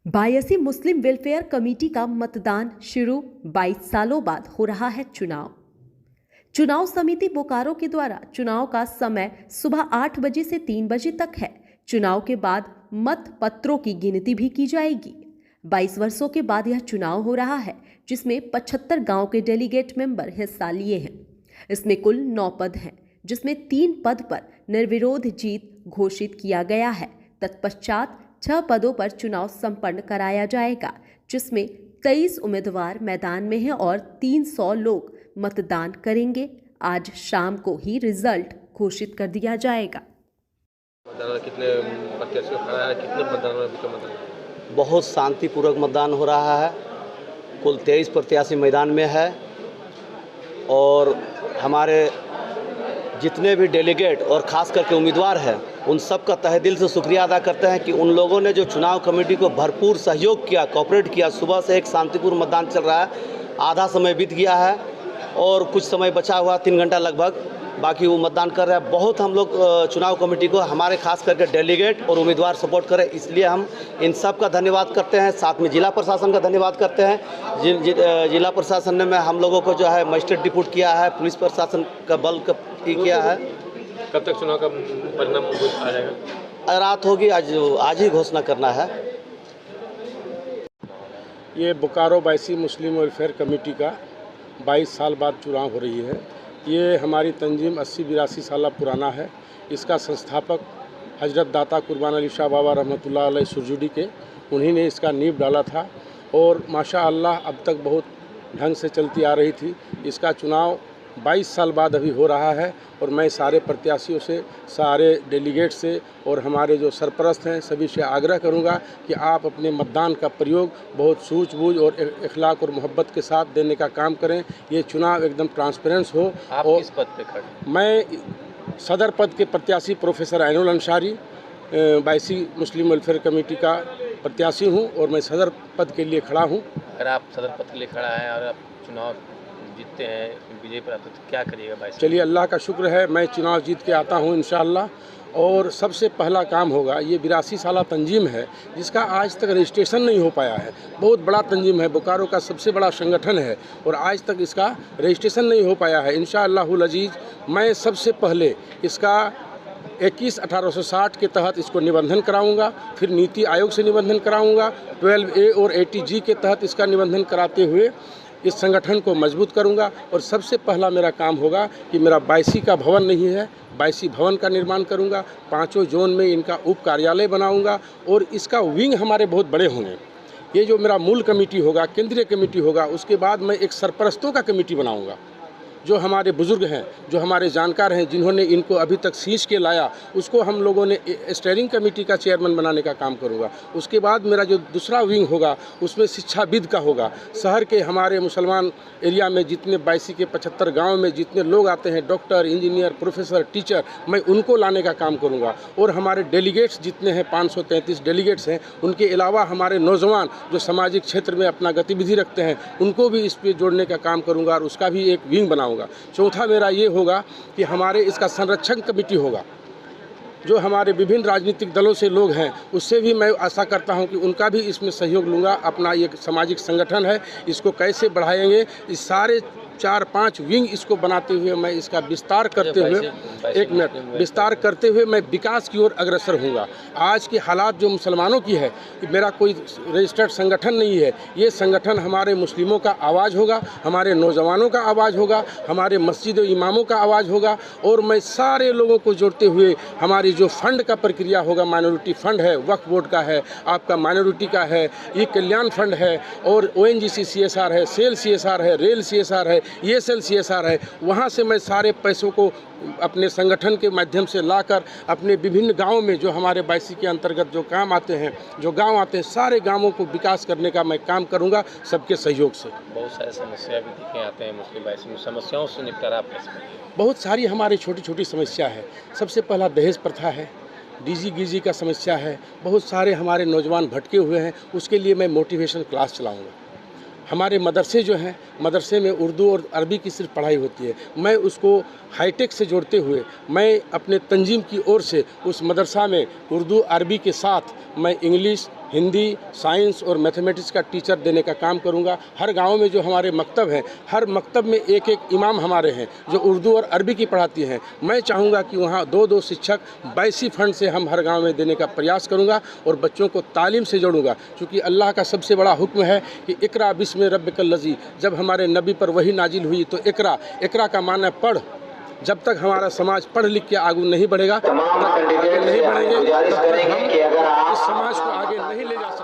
बायसी मुस्लिम welfare committee का मतदान शुरू। 22 सालों बाद हो रहा है चुनाव समिति बोकारो के द्वारा चुनाव का समय सुबह 8 बजे से 3 बजे तक है। चुनाव के बाद मत पत्रों की गिनती भी की जाएगी। 22 वर्षों के बाद यह चुनाव हो रहा है, जिसमें 75 गांव के डेलीगेट मेंबर हिस्सा लिए हैं। इसमें कुल 9 पद हैं, जिसमें 3 पद पर निर्विरोध जीत घोषित किया गया है। तत्पश्चात 6 पदों पर चुनाव संपन्न कराया जाएगा, जिसमें 23 उम्मीदवार मैदान में हैं और 300 लोग मतदान करेंगे। आज शाम को ही रिजल्ट घोषित कर दिया जाएगा। कितने प्रत्याशियों खड़ा है, कितने मतदान? बहुत शांतिपूर्वक मतदान हो रहा है। कुल 23 प्रत्याशी मैदान में है और हमारे जितने भी डेलीगेट और ख़ास करके उम्मीदवार हैं, उन सब का तहे दिल से शुक्रिया अदा करते हैं कि उन लोगों ने जो चुनाव कमेटी को भरपूर सहयोग किया, कोऑपरेट किया। सुबह से एक शांतिपूर्ण मतदान चल रहा है। आधा समय बीत गया है और कुछ समय बचा हुआ, 3 घंटा लगभग, बाकी वो मतदान कर रहे हैं। बहुत हम लोग चुनाव कमेटी को, हमारे खास करके डेलीगेट और उम्मीदवार सपोर्ट करें, इसलिए हम इन सब का धन्यवाद करते हैं। साथ में जिला प्रशासन का धन्यवाद करते हैं। जिला प्रशासन ने हम लोगों को जो है मजिस्ट्रेट डिप्यूट किया है, पुलिस प्रशासन का बल किया है। कब तक चुनाव का परिणाम आ जाएगा? रात होगी, आज ही घोषणा करना है। ये बोकारो बायसी मुस्लिम वेलफेयर कमेटी का 22 साल बाद चुनाव हो रही है। ये हमारी तंजीम 80-82 साल पुराना है। इसका संस्थापक हजरत दाता कुर्बान अली शाह बाबा रहमतुल्लाह अलैह सुरजुडी के, उन्हीं ने इसका नींव डाला था और माशाअल्लाह अब तक बहुत ढंग से चलती आ रही थी। इसका चुनाव 22 साल बाद अभी हो रहा है और मैं सारे प्रत्याशियों से, सारे डेलीगेट से और हमारे जो सरपरस्त हैं सभी से आग्रह करूंगा कि आप अपने मतदान का प्रयोग बहुत सूझबूझ और इखलाक और मोहब्बत के साथ देने का काम करें। ये चुनाव एकदम ट्रांसपेरेंस हो। आप और किस पद पे खड़े? मैं सदर पद के प्रत्याशी प्रोफेसर ऐनुल अंसारी बायसी मुस्लिम वेलफेयर कमेटी का प्रत्याशी हूँ और मैं सदर पद के लिए खड़ा हूँ। अगर आप सदर पद के लिए खड़ा है और आप चुनाव जीतते हैं, विजय प्राप्त, तो क्या करिएगा? 22 चलिए, अल्लाह का शुक्र है, मैं चुनाव जीत के आता हूँ इंशाअल्लाह। और सबसे पहला काम होगा, ये 82 साला तंजीम है जिसका आज तक रजिस्ट्रेशन नहीं हो पाया है। बहुत बड़ा तंजीम है, बोकारो का सबसे बड़ा संगठन है और आज तक इसका रजिस्ट्रेशन नहीं हो पाया है। इंशाअल्लाहुल अजीज मैं सबसे पहले इसका 21/1860 के तहत इसको निबंधन कराऊंगा, फिर नीति आयोग से निबंधन कराऊंगा, 12A और 80G के तहत इसका निबंधन कराते हुए इस संगठन को मजबूत करूंगा। और सबसे पहला मेरा काम होगा कि मेरा बायसी का भवन नहीं है, बायसी भवन का निर्माण करूंगा। 5 जोन में इनका उप कार्यालय बनाऊंगा और इसका विंग हमारे बहुत बड़े होंगे। ये जो मेरा मूल कमेटी होगा, केंद्रीय कमेटी होगा, उसके बाद मैं एक सरपरस्तों का कमेटी बनाऊंगा। जो हमारे बुजुर्ग हैं, जो हमारे जानकार हैं, जिन्होंने इनको अभी तक सींच के लाया, उसको हम लोगों ने स्टीयरिंग कमेटी का चेयरमैन बनाने का काम करूँगा। उसके बाद मेरा जो दूसरा विंग होगा उसमें शिक्षाविद का होगा। शहर के हमारे मुसलमान एरिया में जितने बायसी के 75 गाँव में जितने लोग आते हैं, डॉक्टर, इंजीनियर, प्रोफेसर, टीचर, मैं उनको लाने का काम करूँगा। और हमारे डेलीगेट्स जितने हैं, 533 डेलीगेट्स हैं, उनके अलावा हमारे नौजवान जो सामाजिक क्षेत्र में अपना गतिविधि रखते हैं, उनको भी इस पर जोड़ने का काम करूँगा और उसका भी एक विंग बनाऊँगा। चौथा मेरा ये होगा कि हमारे इसका संरक्षण कमेटी होगा। जो हमारे विभिन्न राजनीतिक दलों से लोग हैं, उससे भी मैं आशा करता हूं कि उनका भी इसमें सहयोग लूँगा। अपना ये सामाजिक संगठन है, इसको कैसे बढ़ाएंगे, इस सारे 4-5 विंग इसको बनाते हुए मैं इसका विस्तार करते हुए मैं विकास की ओर अग्रसर होऊंगा। आज के हालात जो मुसलमानों की है कि मेरा कोई रजिस्टर्ड संगठन नहीं है, ये संगठन हमारे मुस्लिमों का आवाज़ होगा, हमारे नौजवानों का आवाज़ होगा, हमारे मस्जिद और इमामों का आवाज़ होगा। और मैं सारे लोगों को जोड़ते हुए हमारी जो फंड का प्रक्रिया होगा, माइनॉरिटी फंड है, वक्फ बोर्ड का है, आपका माइनॉरिटी का है, ये कल्याण फंड है और ONGC CSR है, सेल CSR है, रेल CSR है, ये सेल CSR है, वहाँ से मैं सारे पैसों को अपने संगठन के माध्यम से लाकर अपने विभिन्न गांवों में, जो हमारे बायसी के अंतर्गत जो काम आते हैं, जो गांव आते हैं, सारे गांवों को विकास करने का मैं काम करूंगा सबके सहयोग से। बहुत सारी समस्या भी दिखे आते हैं मुस्लिम बायसी में, समस्याओं से निपटारा आप कैसे करेंगे? बहुत सारी हमारी छोटी छोटी समस्या है। सबसे पहला दहेज प्रथा है, DG का समस्या है। बहुत सारे हमारे नौजवान भटके हुए हैं, उसके लिए मैं मोटिवेशन क्लास चलाऊँगा। हमारे मदरसे जो हैं, मदरसे में उर्दू और अरबी की सिर्फ पढ़ाई होती है, मैं उसको हाईटेक से जोड़ते हुए मैं अपने तंजीम की ओर से उस मदरसा में उर्दू अरबी के साथ मैं इंग्लिश हिंदी, साइंस और मैथमेटिक्स का टीचर देने का काम करूंगा। हर गांव में जो हमारे मकतब हैं, हर मकतब में एक एक इमाम हमारे हैं जो उर्दू और अरबी की पढ़ाती हैं। मैं चाहूँगा कि वहाँ 2-2 शिक्षक बैसी फंड से हम हर गांव में देने का प्रयास करूँगा और बच्चों को तालीम से जोड़ूंगा, क्योंकि अल्लाह का सबसे बड़ा हुक्म है कि इकरा बिस्मि रब्बिकल लज़ी। जब हमारे नबी पर वही नाजिल हुई तो इकरा का माना पढ़। जब तक हमारा समाज पढ़ लिख के आगे नहीं बढ़ेगा, तब तक आगे नहीं बढ़ेंगे, तब तक हम इस समाज को आगे नहीं ले जा सकते।